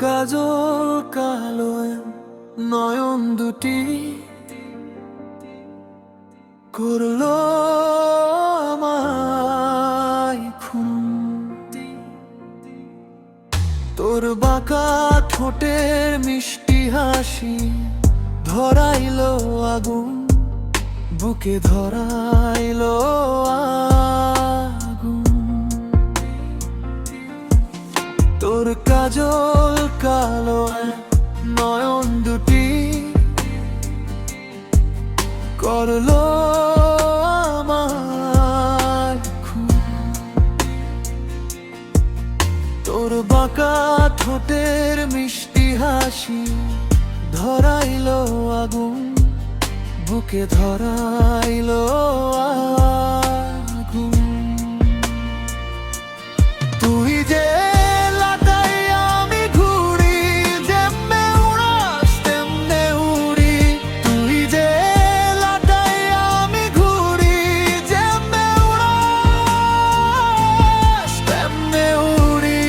কাজল কালো নয়ন দুটি করলো আমায় খুন। তোর বাঁকা ঠোঁটের মিষ্টি হাসি ধরাইলো আগুন, বুকে ধরাইলো আগুন। তোর কাজল কালো নয়ন দুটি করলো আমায় খুন। তোর বাঁকা ঠোঁটের মিষ্টি হাসি ধরাইলো আগুন, বুকে ধরাইলো আগুন। তুই যে লাটাই আমি ঘুরি, যেমনে উড়াস তেমনে উড়ি। তুই যে লাটাই আমি ঘুরি, যেমনে উড়াস তেমনে উড়ি।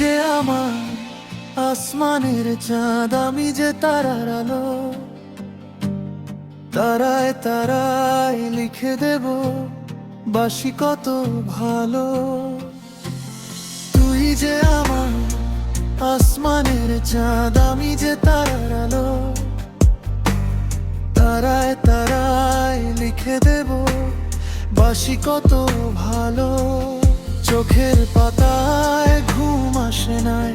যে আমার আসমানের চাঁদ, আমি যে তারার আলো। তারায় তারায় লিখে দেব বাসি কত ভালো। তুই যে আমার আসমানের চাঁদ, আমি যে তারার আলো। তারায় তারায় লিখে দেব বাসি কত ভালো। চোখের পাতায় ঘুম আসে নাই,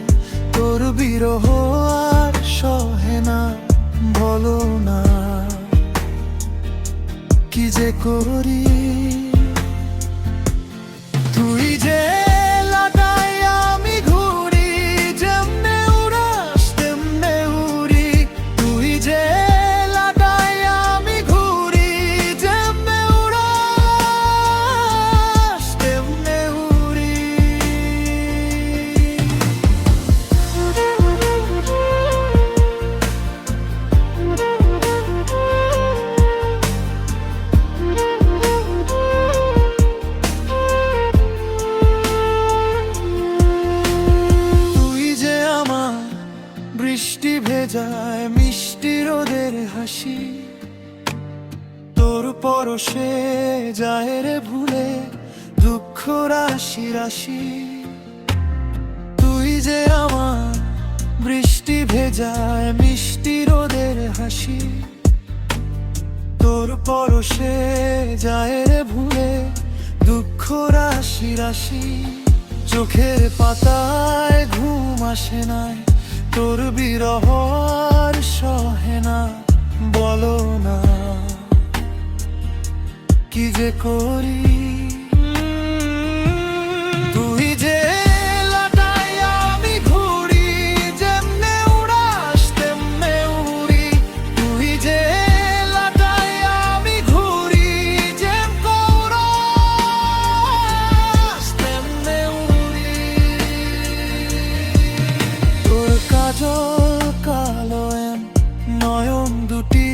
তোর বিরহ আর সহে না। বলো না কি যে করি। তুই যে লাটাই আমি ঘুরি, যেমনে উড়াস তেমনে উড়ি। তুই যে লাটাই আমি ঘুরি, যেমনে উড়াস তেমনে উড়ি। বৃষ্টি ভেজায় মিষ্টি রোদের হাসি, তোর পরশে যায় রে ভুলে দুঃখ রাশি রাশি। তুই যে আমার বৃষ্টি ভেজায় মিষ্টি রোদের হাসি, তোর পরশে যায় রে ভুলে দুঃখ রাশি রাশি। চোখের পাতায় ঘুম আসে নাই, তোর বিরহ আর সহে না। বলো না কি যে করি। তুই যে লাটাই আমি ঘুরি, যেমনে উড়াস তেমনে উড়ি। তুই যে লাটাই আমি ঘুরি, যেমনে উড়াস তেমনে উড়ি। তোর কাজল কালো নয়ন দুটি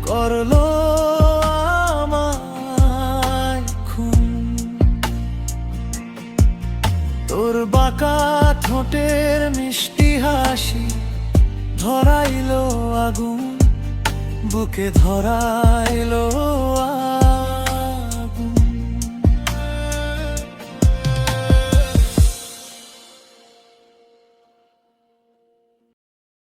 করলো আমায় খুন। তোর বাঁকা ঠোঁটের মিষ্টি হাসি ধরাইলো আগুন, বুকে ধরাইলো